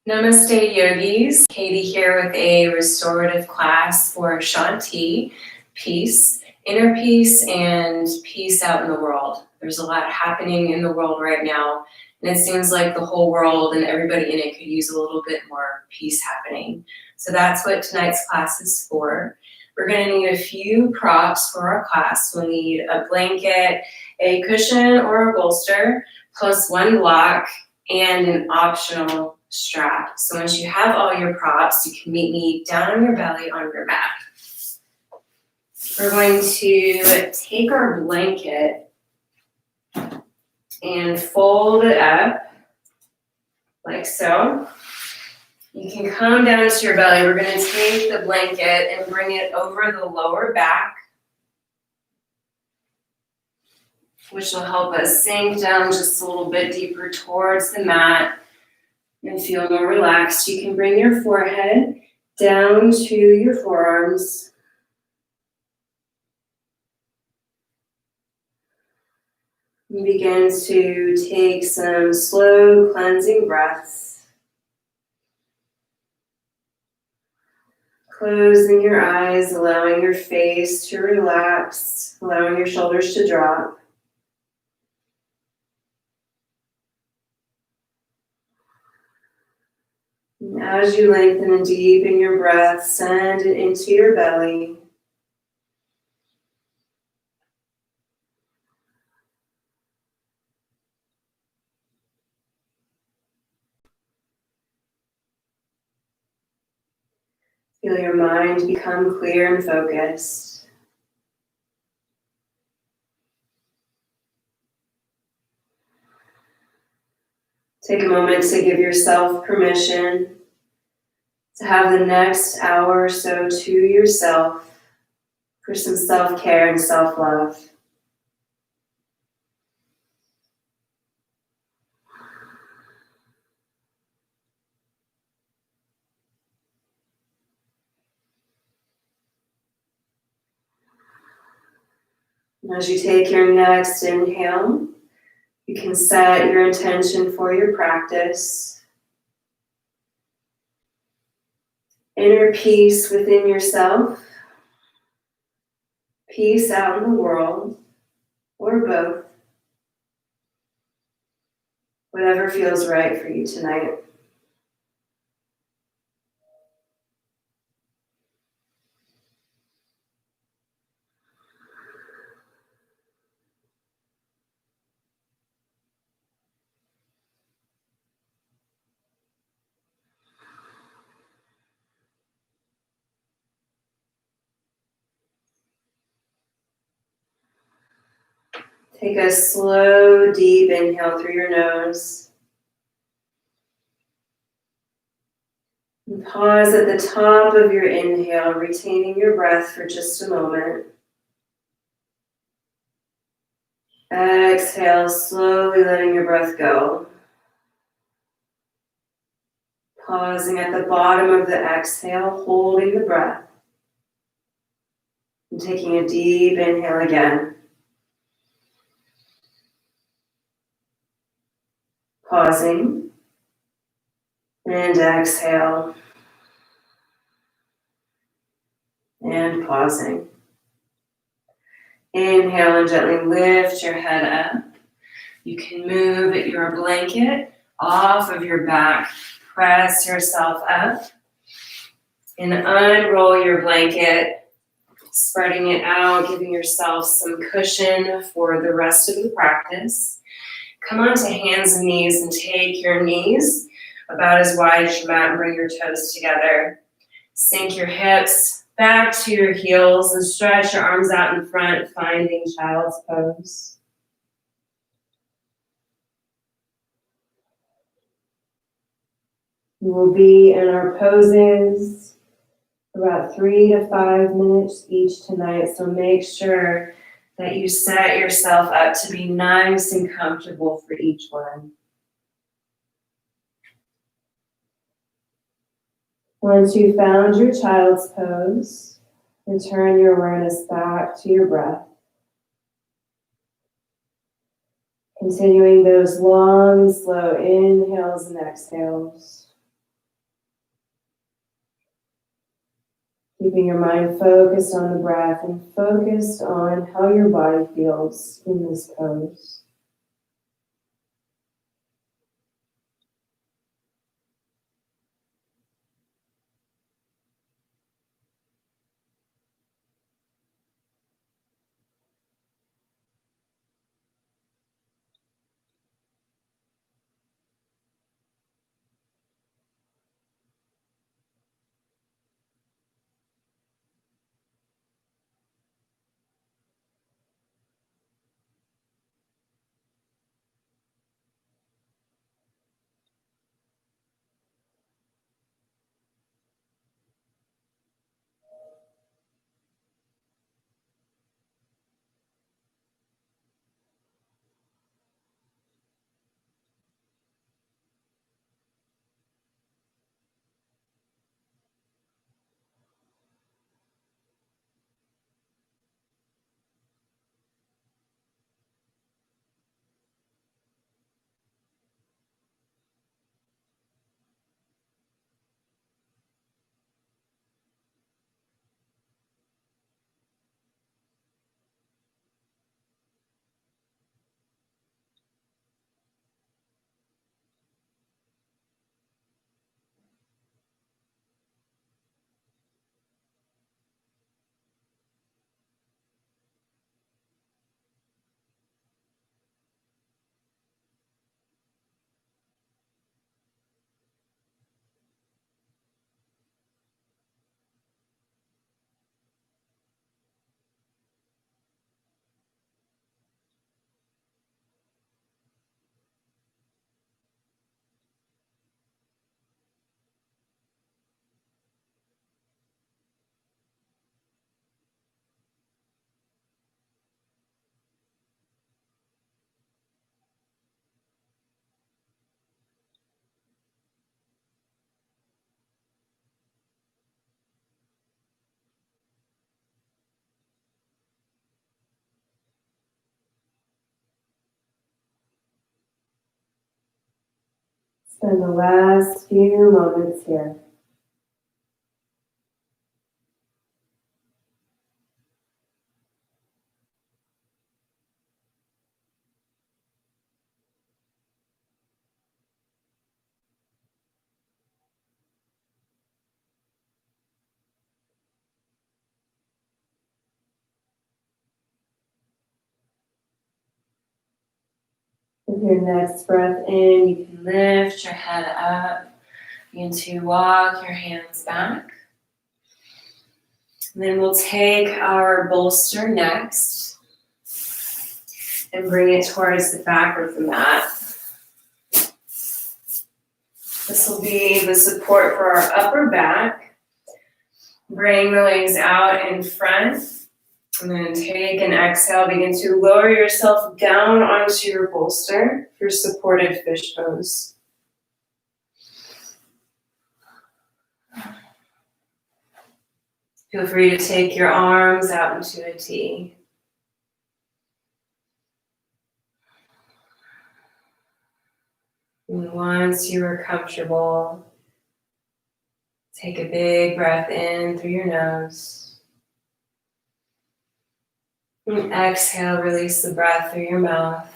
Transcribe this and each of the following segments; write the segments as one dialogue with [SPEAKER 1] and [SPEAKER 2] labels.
[SPEAKER 1] Namaste yogis, Katie here with a restorative class for Shanti, peace, inner peace and peace out in the world. There's a lot happening in the world right now, and it seems like the whole world and everybody in it could use a little bit more peace happening. So that's what tonight's class is for. We're going to need a few props for our class. We'll need a blanket, a cushion or a bolster, plus one block, and an optional strap. So once you have all your props, you can meet me down on your belly on your mat. We're going to take our blanket and fold it up like so. You can come down to your belly. We're going to take the blanket and bring it over the lower back, which will help us sink down just a little bit deeper towards the mat and feel more relaxed. You can bring your forehead down to your forearms. And begin to take some slow cleansing breaths. Closing your eyes, allowing your face to relax, allowing your shoulders to drop. And as you lengthen and deepen your breath, send it into your belly. Feel your mind become clear and focused. Take a moment to give yourself permission to have the next hour or so to yourself for some self-care and self-love. And as you take your next inhale, you can set your intention for your practice. Inner peace within yourself, peace out in the world, or both. Whatever feels right for you tonight. Take a slow, deep inhale through your nose. And pause at the top of your inhale, retaining your breath for just a moment. Exhale, slowly letting your breath go. Pausing at the bottom of the exhale, holding the breath. And taking a deep inhale again. Pausing. And exhale. And pausing. Inhale and gently lift your head up. You can move your blanket off of your back. Press yourself up. And unroll your blanket, spreading it out, giving yourself some cushion for the rest of the practice. Come onto hands and knees and take your knees about as wide as your mat and bring your toes together. Sink your hips back to your heels and stretch your arms out in front, finding child's pose. We will be in our poses for about 3 to 5 minutes each tonight, so make sure that you set yourself up to be nice and comfortable for each one. Once you've found your child's pose, return your awareness back to your breath. Continuing those long, slow inhales and exhales.
[SPEAKER 2] Keeping your mind focused on the breath and focused on how your body feels in this pose. Spend the last few moments here. With your next breath in, you can lift your head up. Begin to walk your hands back. And then we'll take our bolster next and bring it towards the back of the mat. This will be the support for our upper back. Bring the legs out in front. And then take an exhale. Begin to lower yourself down onto your bolster for supported fish pose. Feel free to take your arms out into a T. And once you are comfortable, take a big breath in through your nose. And exhale, release the breath through your mouth.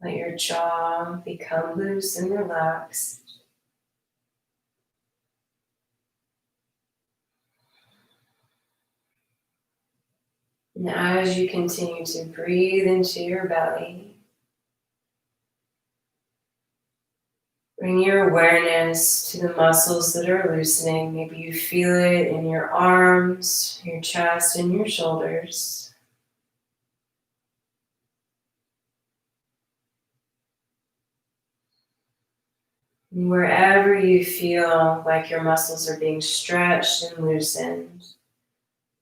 [SPEAKER 2] Let your jaw become loose and relaxed. And as you continue to breathe into your belly, bring your awareness to the muscles that are loosening. Maybe you feel it in your arms, your chest, and your shoulders. And wherever you feel like your muscles are being stretched and loosened,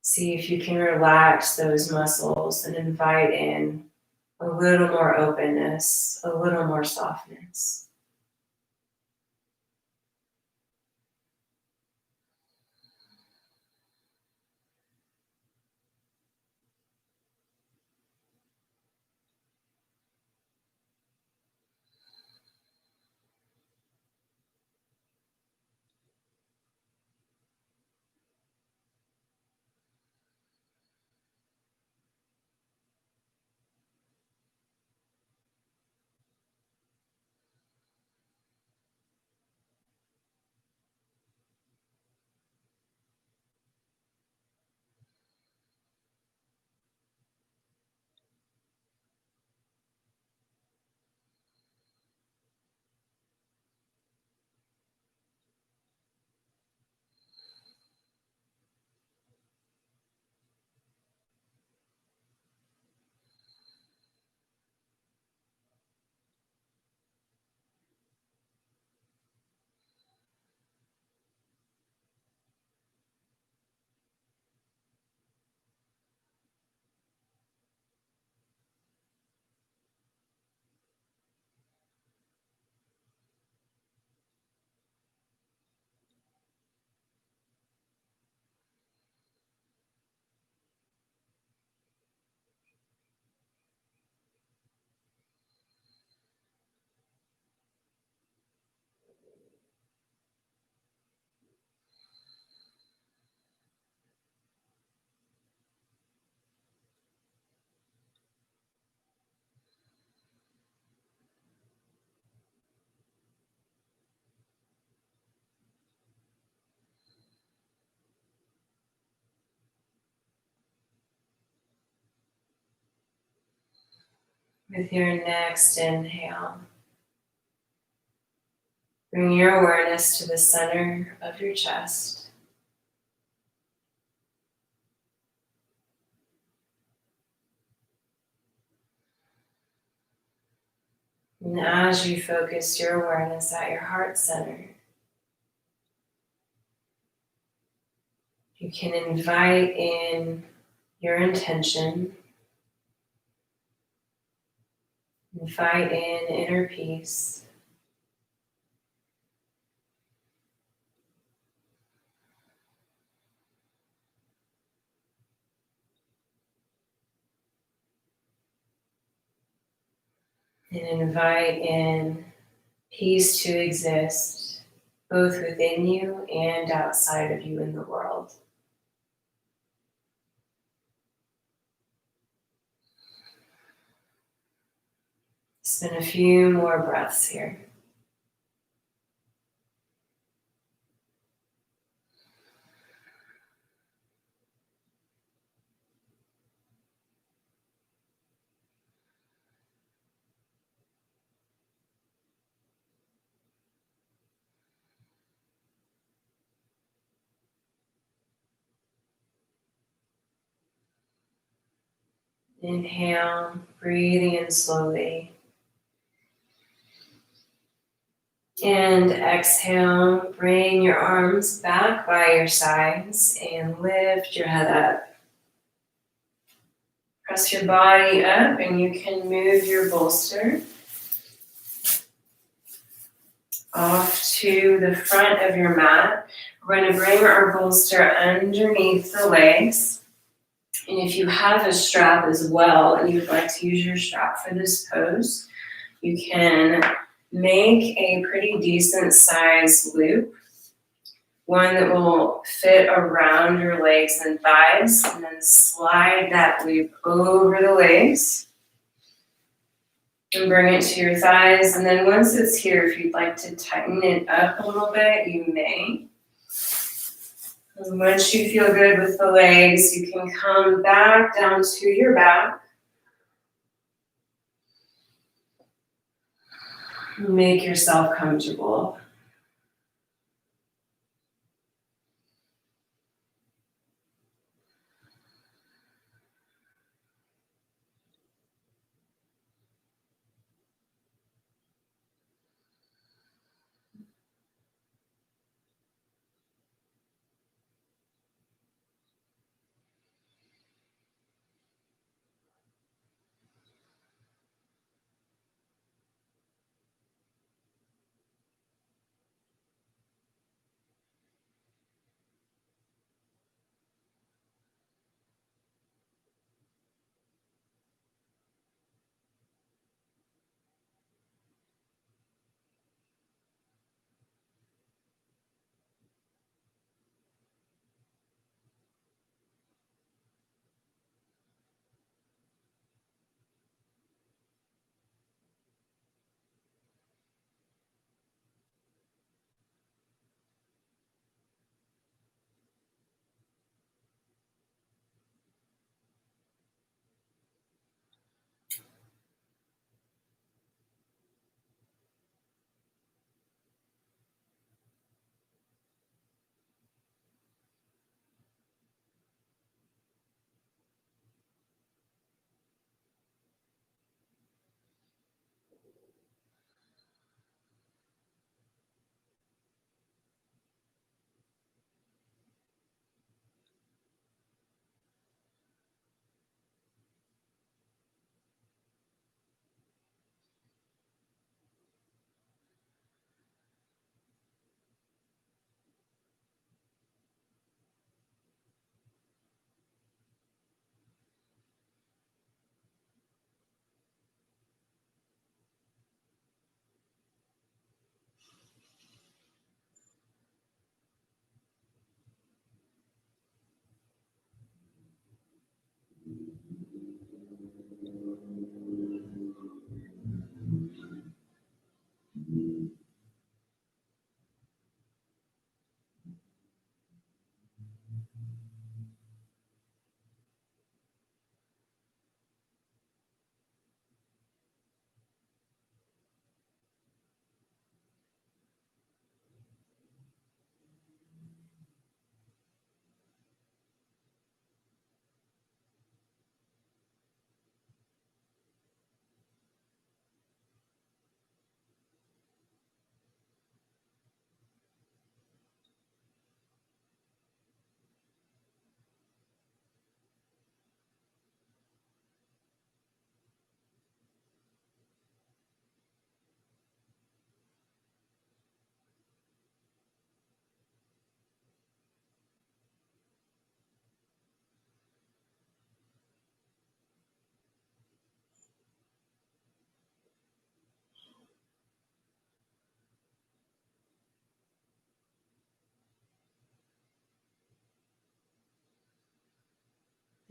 [SPEAKER 2] see if you can relax those muscles and invite in a little more openness, a little more softness. With your next inhale, bring your awareness to the center of your chest. And as you focus your awareness at your heart center, you can invite in your intention, invite in inner peace. And invite in peace to exist, both within you and outside of you in the world. Spend a few more breaths here. Inhale, breathing in slowly. And exhale, bring your arms back by your sides and lift your head up. Press your body up and you can move your bolster off to the front of your mat. We're going to bring our bolster underneath the legs. And if you have a strap as well and you would like to use your strap for this pose, you can make a pretty decent size loop, one that will fit around your legs and thighs, and then slide that loop over the legs and bring it to your thighs. And then once it's here, if you'd like to tighten it up a little bit, you may. And once you feel good with the legs, you can come back down to your back. Make yourself comfortable.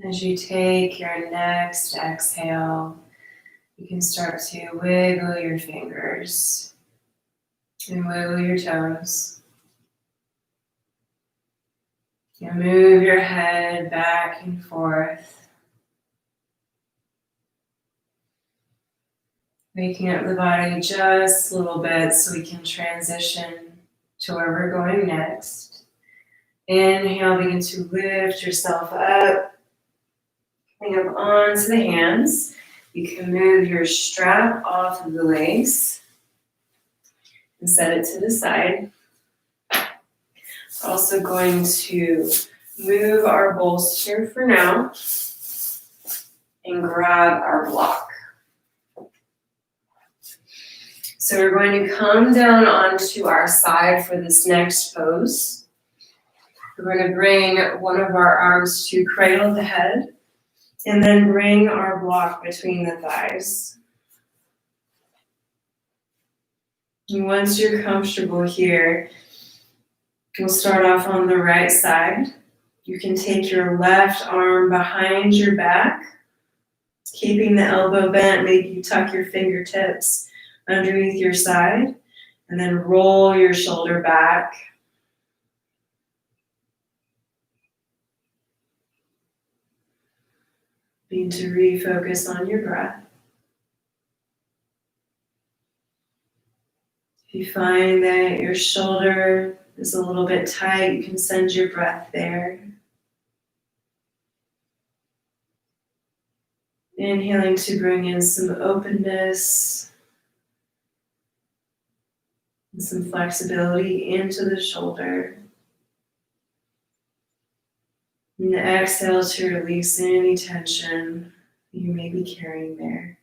[SPEAKER 2] As you take your next exhale, you can start to wiggle your fingers and wiggle your toes. And move your head back and forth, waking up the body just a little bit so we can transition to where we're going next. Inhale, begin to lift yourself up. Bring up onto the hands. You can move your strap off of the legs and set it to the side. We're also going to move our bolster for now and grab our block. So we're going to come down onto our side for this next pose. We're going to bring one of our arms to cradle the head and then bring our block between the thighs. And once you're comfortable here, we'll start off on the right side. You can take your left arm behind your back, keeping the elbow bent. Maybe you tuck your fingertips underneath your side, and then roll your shoulder back. Begin to refocus on your breath. If you find that your shoulder is a little bit tight, you can send your breath there. Inhaling to bring in some openness and some flexibility into the shoulder. And exhale to release any tension you may be carrying there.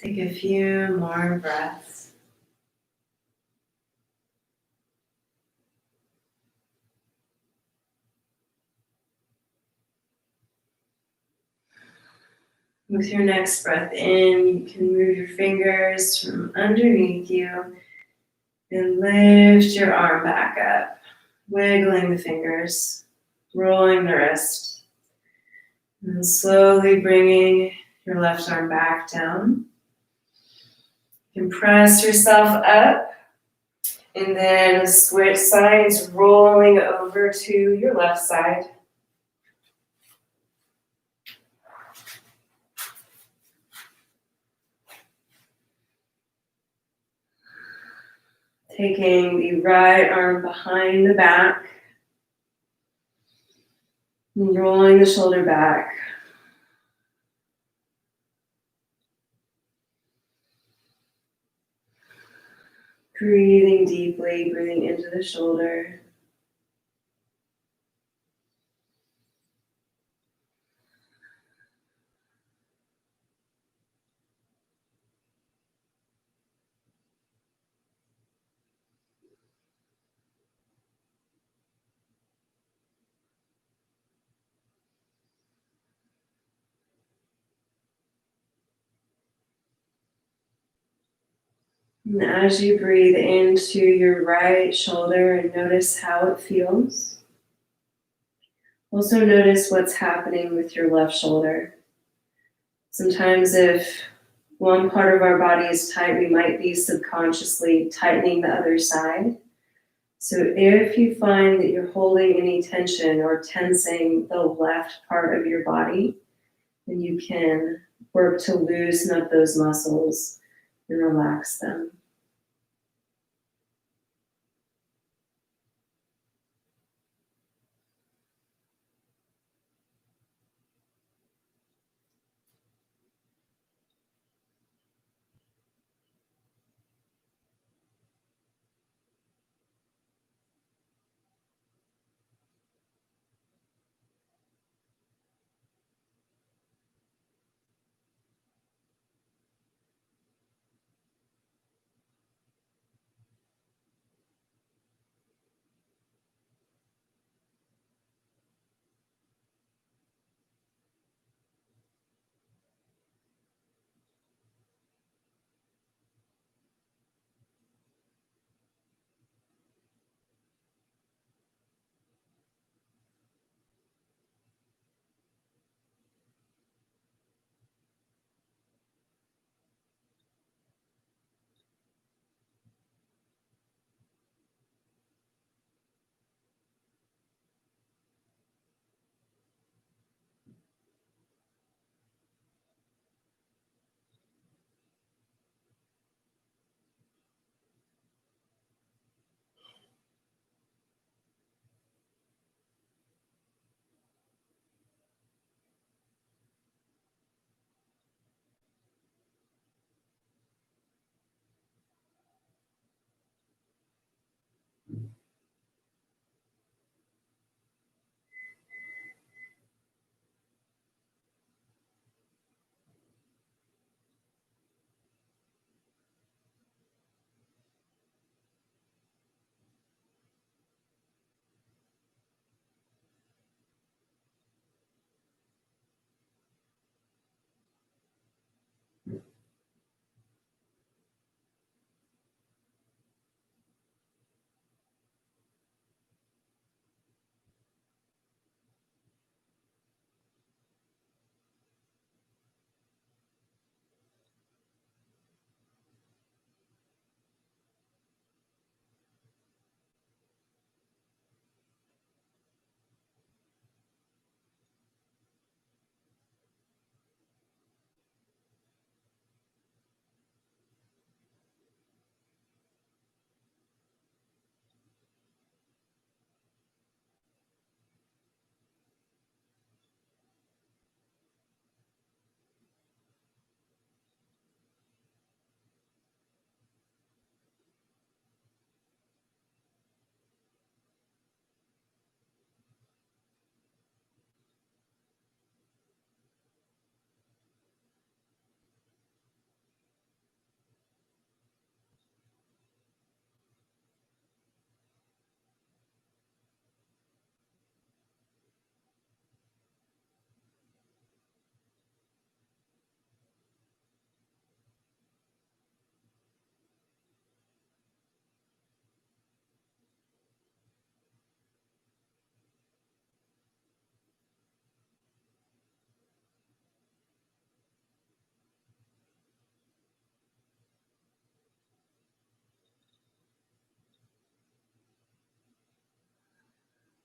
[SPEAKER 2] Take a few more breaths. With your next breath in, you can move your fingers from underneath you And lift your arm back up, wiggling the fingers, rolling the wrist, and slowly bringing your left arm back down. You can press yourself up, and then switch sides, rolling over to your left side. Taking the right arm behind the back, and rolling the shoulder back. Breathing deeply, breathing into the shoulder. And as you breathe into your right shoulder and notice how it feels, also notice what's happening with your left shoulder. Sometimes if one part of our body is tight, we might be subconsciously tightening the other side. So if you find that you're holding any tension or tensing the left part of your body, then you can work to loosen up those muscles and relax them.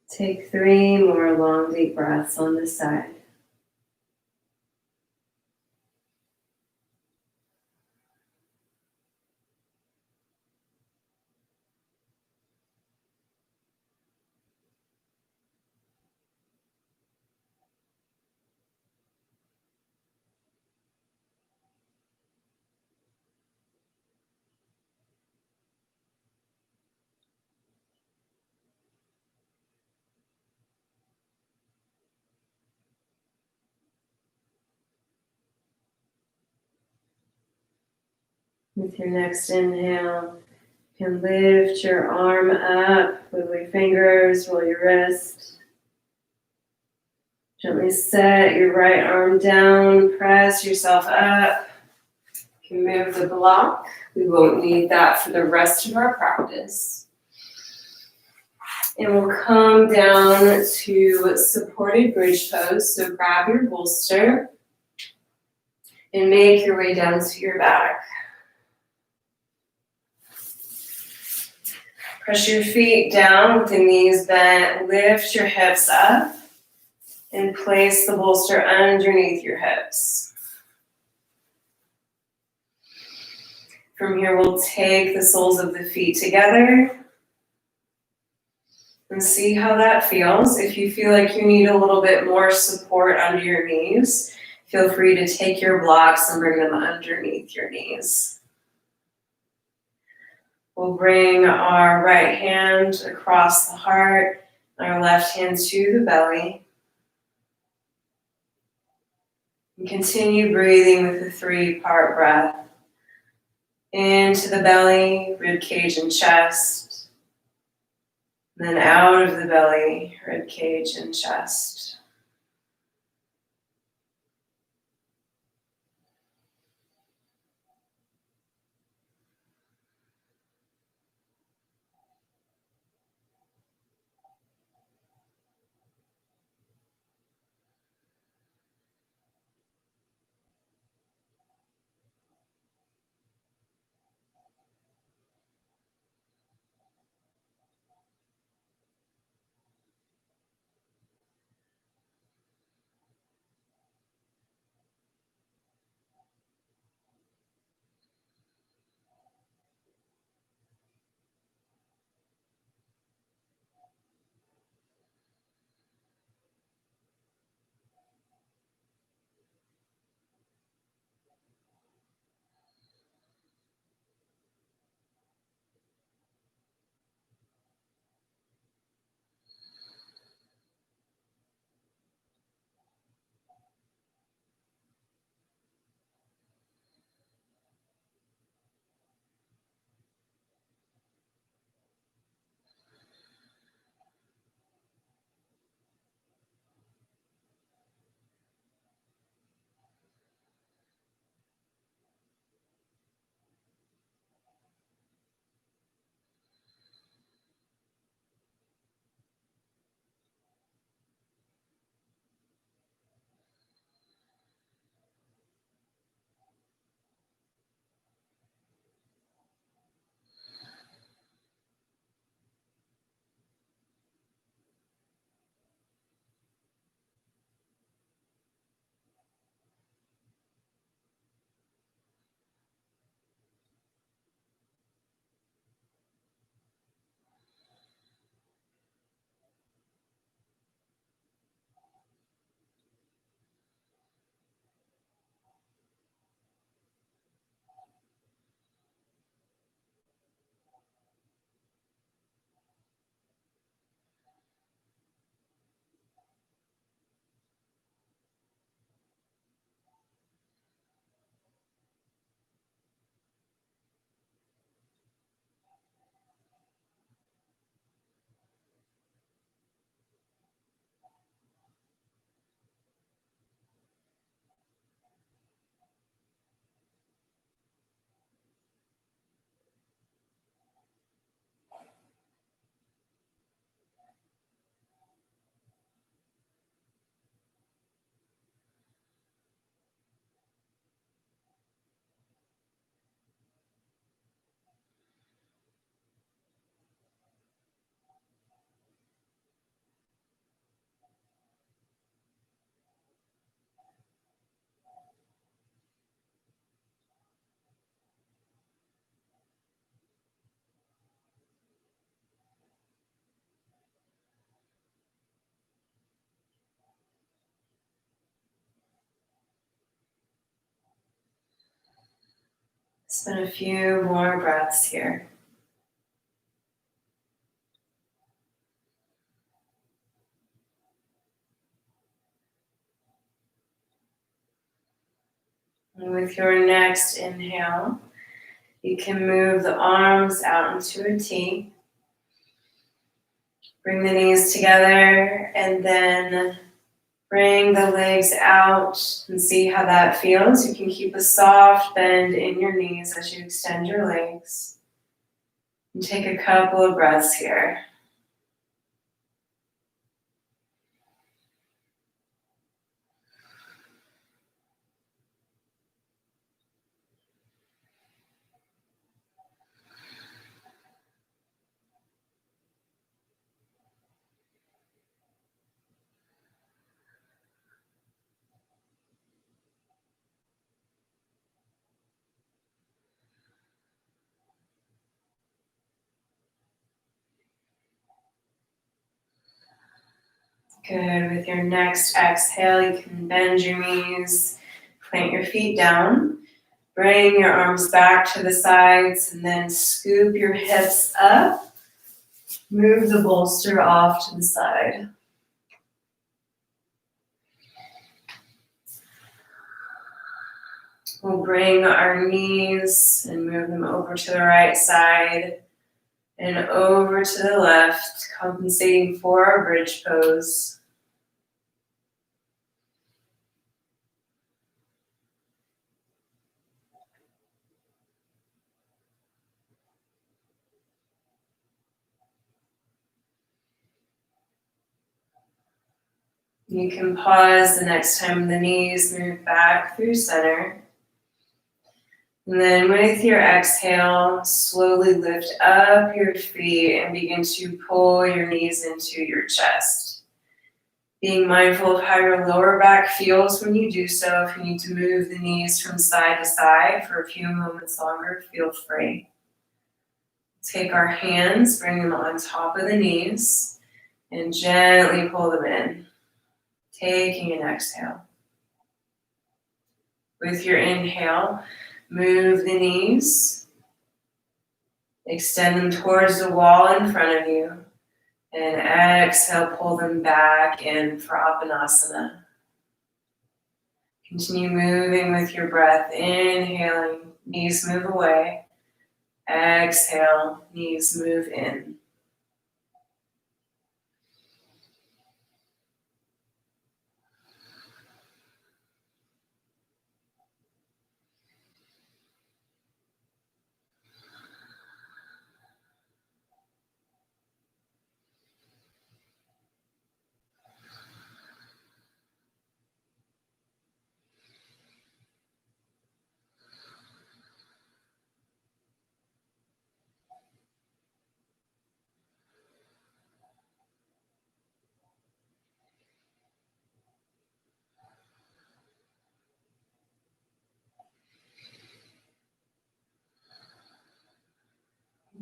[SPEAKER 2] Take 3 more long, deep breaths on this side. With your next inhale, you can lift your arm up, wiggle your fingers, roll your wrist. Gently set your right arm down, press yourself up. You can move the block. We won't need that for the rest of our practice. And we'll come down to supported bridge pose. So grab your bolster and make your way down to your back. Press your feet down with the knees bent. Lift your hips up and place the bolster underneath your hips. From here, we'll take the soles of the feet together and see how that feels. If you feel like you need a little bit more support under your knees, feel free to take your blocks and bring them underneath your knees. We'll bring our right hand across the heart, and our left hand to the belly. And continue breathing with a 3-part breath. Into the belly, rib cage and chest. And then out of the belly, rib cage and chest. Spend a few more breaths here. And with your next inhale, you can move the arms out into a T. Bring the knees together and then bring the legs out and see how that feels. You can keep a soft bend in your knees as you extend your legs. And take a couple of breaths here. Good. With your next exhale, you can bend your knees, plant your feet down, bring your arms back to the sides, and then scoop your hips up. Move the bolster off to the side. We'll bring our knees and move them over to the right side and over to the left, compensating for our bridge pose. You can pause the next time the knees move back through center. And then with your exhale, slowly lift up your feet and begin to pull your knees into your chest. Being mindful of how your lower back feels when you do so. If you need to move the knees from side to side for a few moments longer, feel free. Take our hands, bring them on top of the knees, and gently pull them in. Taking an exhale. With your inhale, move the knees, extend them towards the wall in front of you, and exhale, pull them back in for Apanasana. Continue moving with your breath, inhaling, knees move away, exhale, knees move in.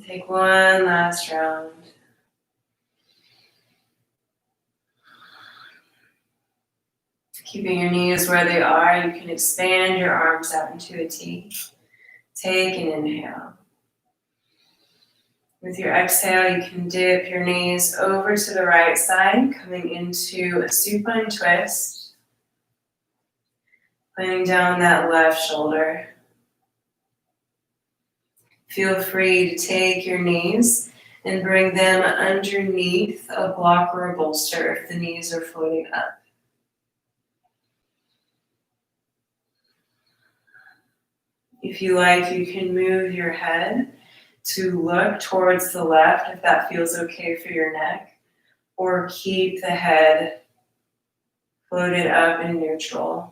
[SPEAKER 2] Take one last round. Keeping your knees where they are, you can expand your arms out into a T. Take an inhale. With your exhale, you can dip your knees over to the right side, coming into a supine twist. Laying down that left shoulder. Feel free to take your knees and bring them underneath a block or a bolster if the knees are floating up. If you like, you can move your head to look towards the left if that feels okay for your neck, or keep the head floated up in neutral.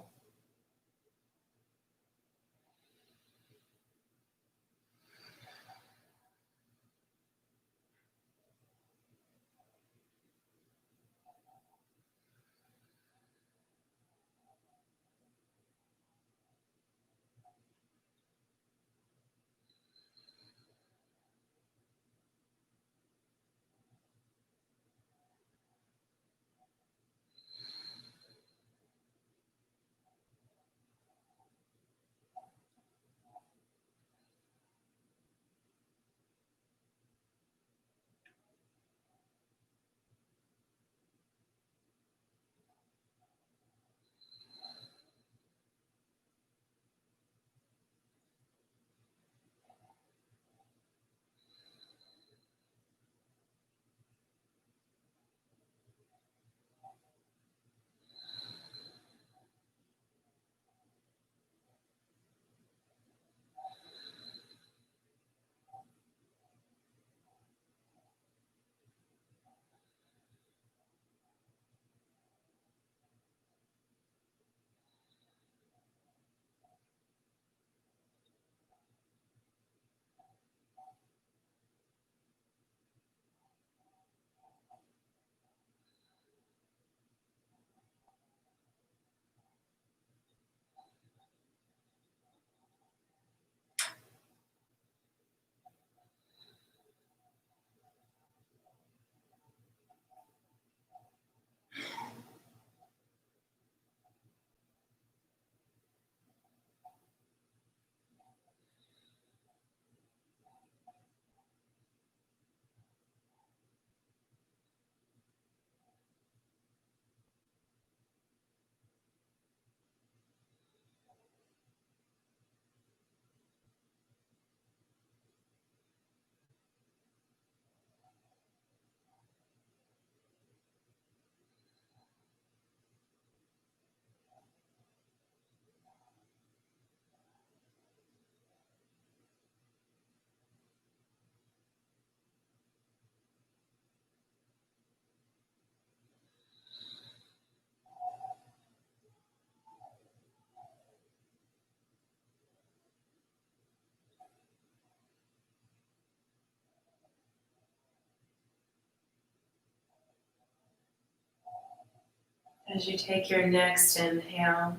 [SPEAKER 2] As you take your next inhale,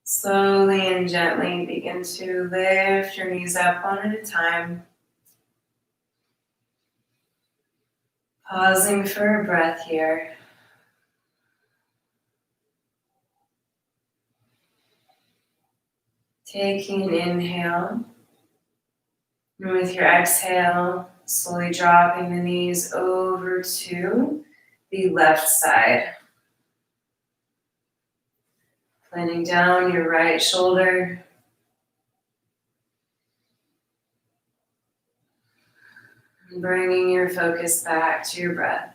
[SPEAKER 2] slowly and gently begin to lift your knees up one at a time. Pausing for a breath here. Taking an inhale. And with your exhale, slowly dropping the knees over to the left side. Planting down your right shoulder. And bringing your focus back to your breath.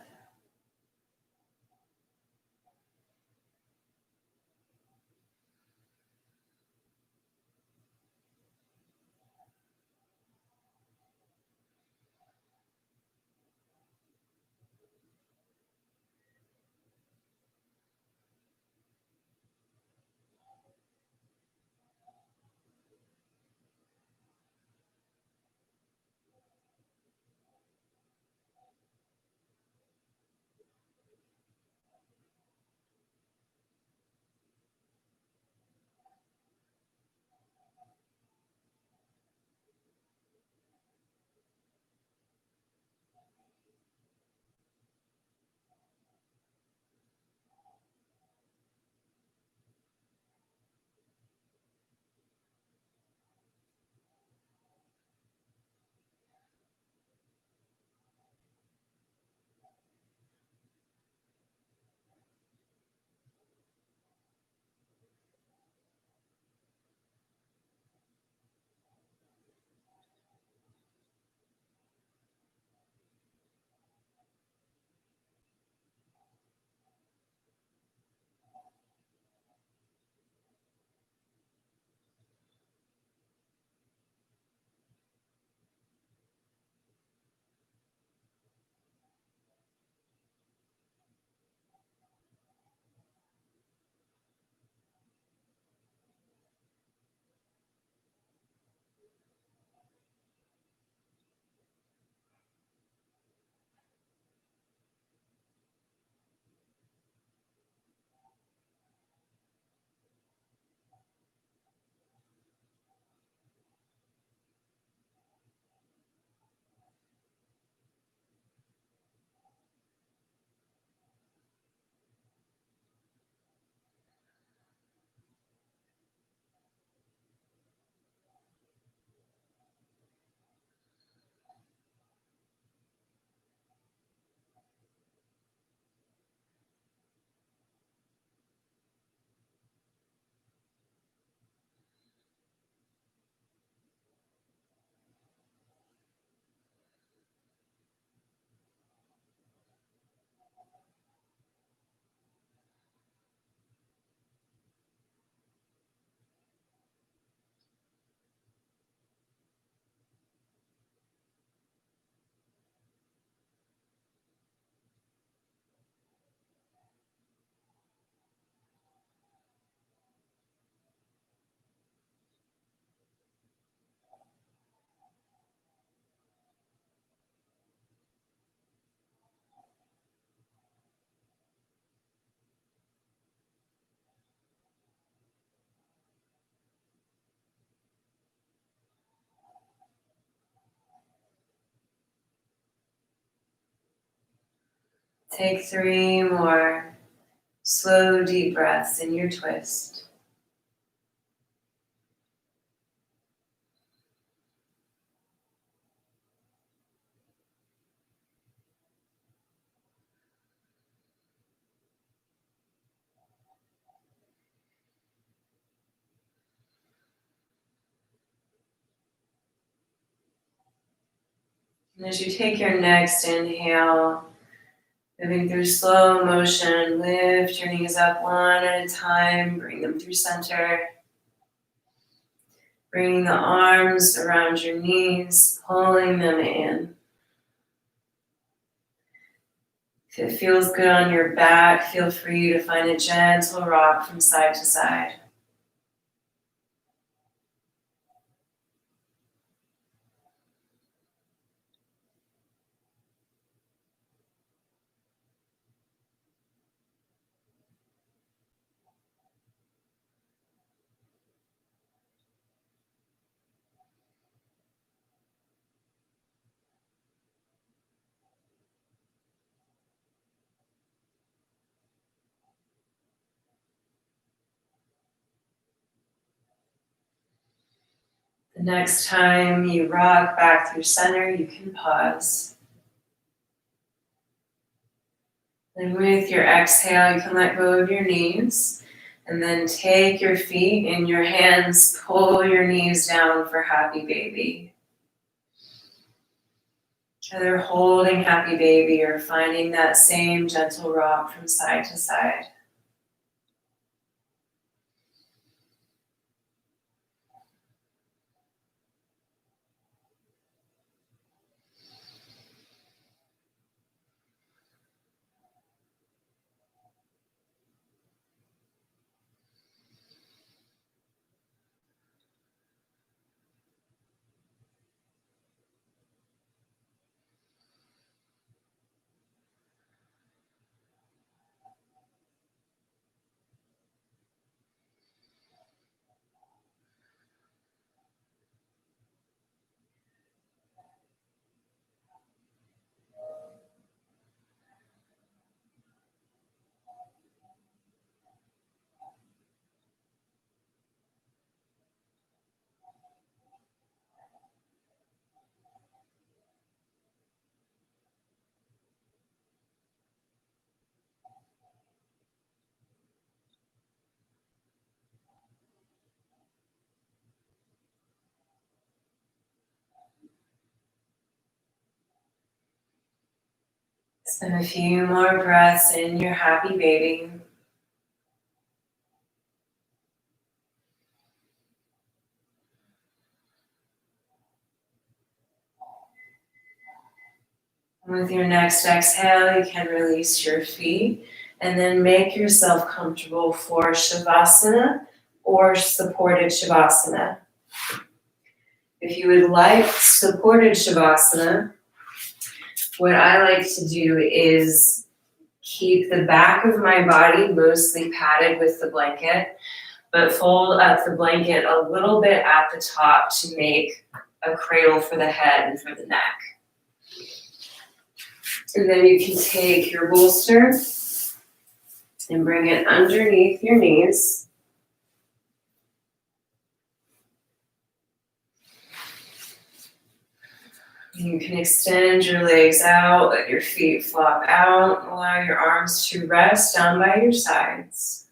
[SPEAKER 2] Take 3 more slow, deep breaths in your twist. And as you take your next inhale, moving through slow motion, lift your knees up one at a time, bring them through center. Bringing the arms around your knees, pulling them in. If it feels good on your back, feel free to find a gentle rock from side to side. Next time you rock back through center, you can pause. And with your exhale, you can let go of your knees. And then take your feet in your hands, pull your knees down for happy baby. Either holding happy baby or finding that same gentle rock from side to side. Spend a few more breaths in your happy baby. With your next exhale, you can release your feet and then make yourself comfortable for Shavasana or supported Shavasana. If you would like supported Shavasana, what I like to do is keep the back of my body mostly padded with the blanket, but fold up the blanket a little bit at the top to make a cradle for the head and for the neck. And then you can take your bolster and bring it underneath your knees. You can extend your legs out, let your feet flop out, allow your arms to rest down by your sides.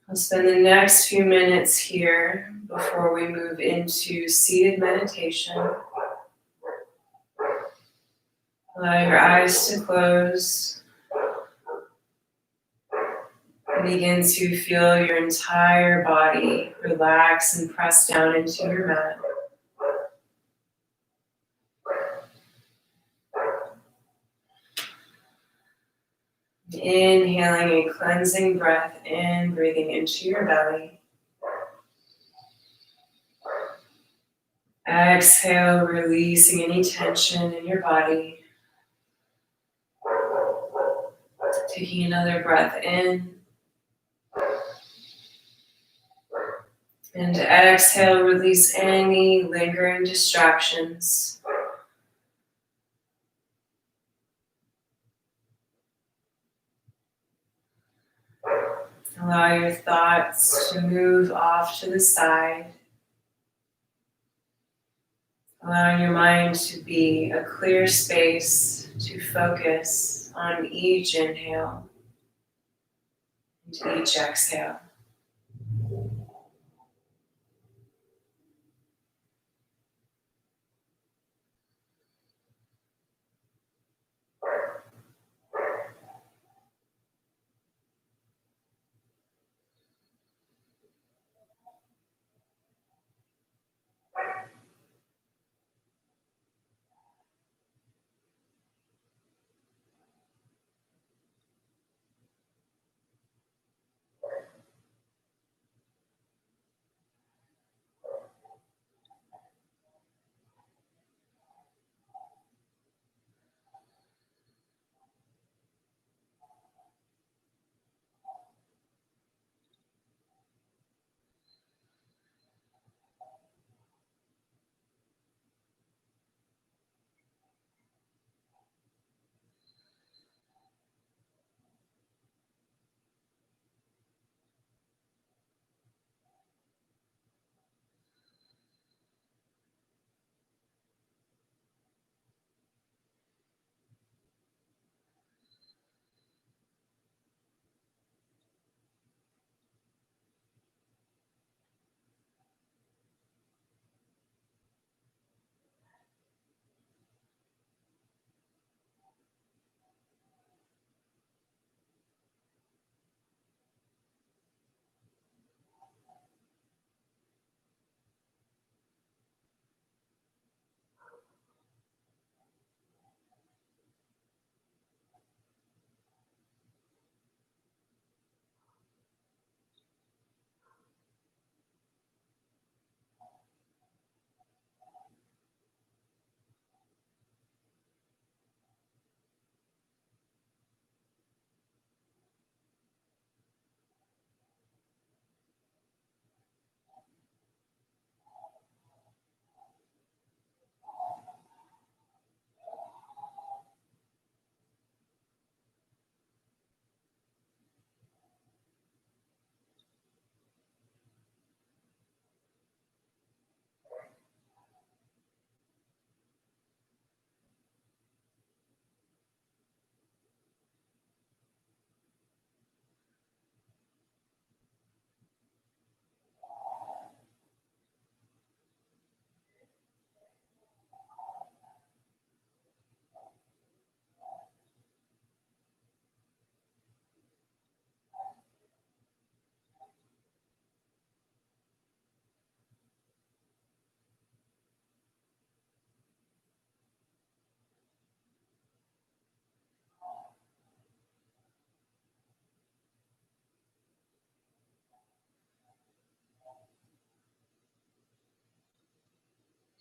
[SPEAKER 2] I'll spend the next few minutes here before we move into seated meditation. Allow your eyes to close. And begin to feel your entire body relax and press down into your mat. Inhaling a cleansing breath in, breathing into your belly. Exhale, releasing any tension in your body. Taking another breath in. And exhale, release any lingering distractions. Allow your thoughts to move off to the side. Allowing your mind to be a clear space to focus on each inhale and each exhale.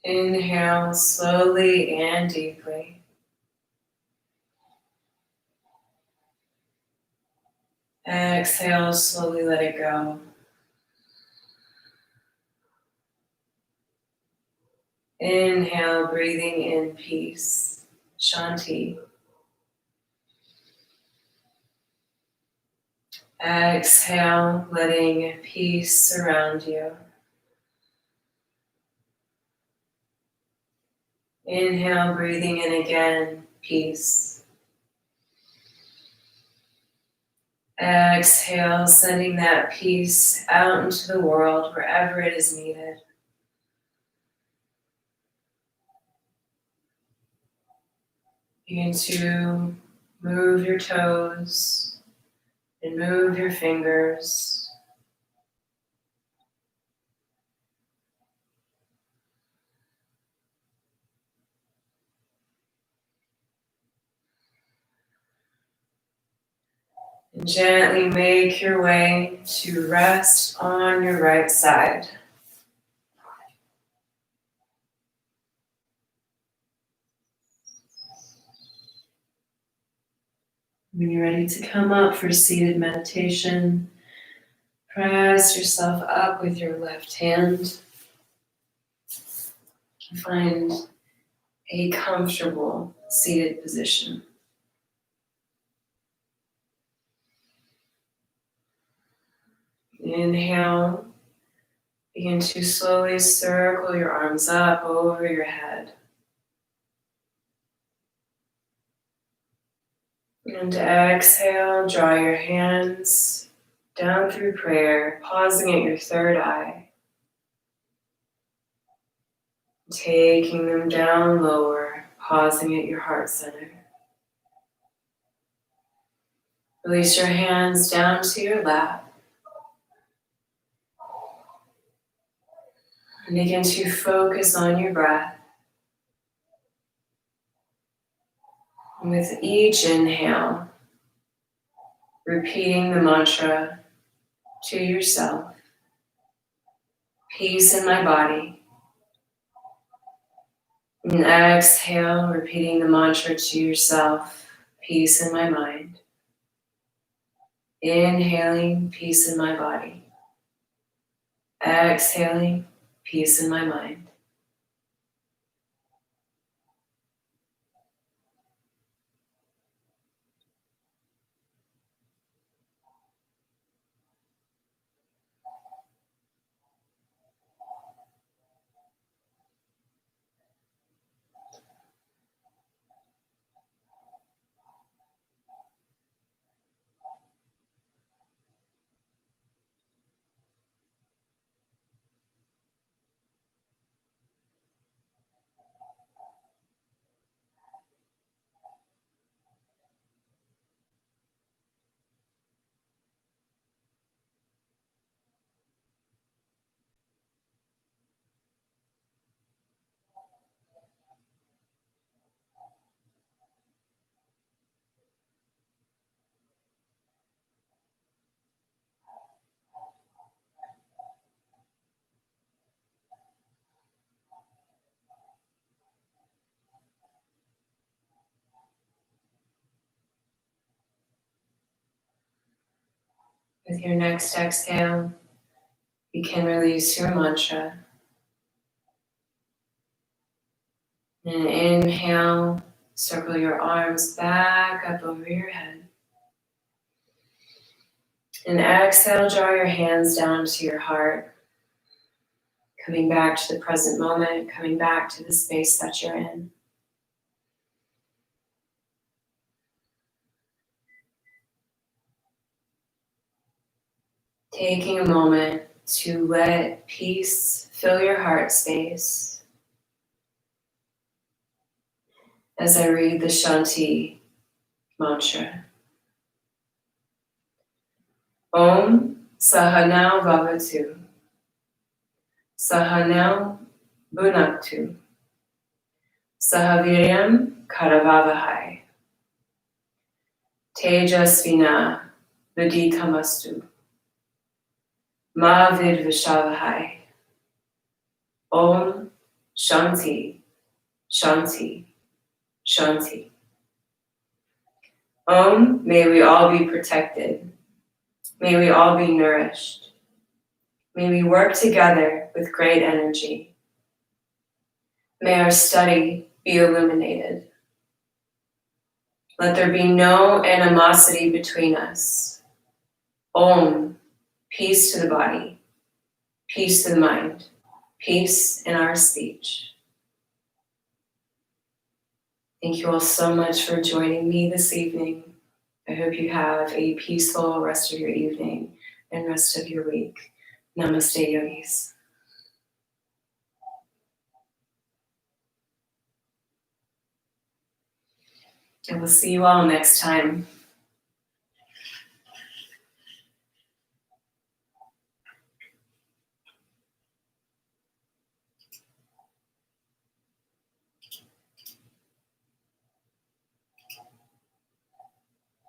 [SPEAKER 2] Inhale slowly and deeply. Exhale, slowly let it go. Inhale, breathing in peace, Shanti. Exhale, letting peace surround you. Inhale, breathing in again, peace. Exhale, sending that peace out into the world wherever it is needed. Begin to move your toes and move your fingers. And gently make your way to rest on your right side. When you're ready to come up for seated meditation, press yourself up with your left hand. Find a comfortable seated position. Inhale. Begin to slowly circle your arms up over your head. And exhale, draw your hands down through prayer, pausing at your third eye. Taking them down lower, pausing at your heart center. Release your hands down to your lap. And begin to focus on your breath. And with each inhale, repeating the mantra to yourself. Peace in my body. And exhale, repeating the mantra to yourself. Peace in my mind. Inhaling, peace in my body. Exhaling, peace in my mind. With your next exhale, you can release your mantra. And inhale, circle your arms back up over your head. And exhale, draw your hands down to your heart. Coming back to the present moment, coming back to the space that you're in. Taking a moment to let peace fill your heart space as I read the Shanti mantra. Om Sahanau Bhavatu. Sahanau Bhunaktu. Sahaviryam Karavavahai. Tejasvina Viditamastu. Ma Vidvishavahai. Om
[SPEAKER 1] Shanti, Shanti, Shanti. Om, may we all be protected. May we all be nourished. May we work together with great energy. May our study be illuminated. Let there be no animosity between us. Om, peace to the body, peace to the mind, peace in our speech. Thank you all so much for joining me this evening. I hope you have a peaceful rest of your evening and rest of your week. Namaste, yogis. And we'll see you all next time.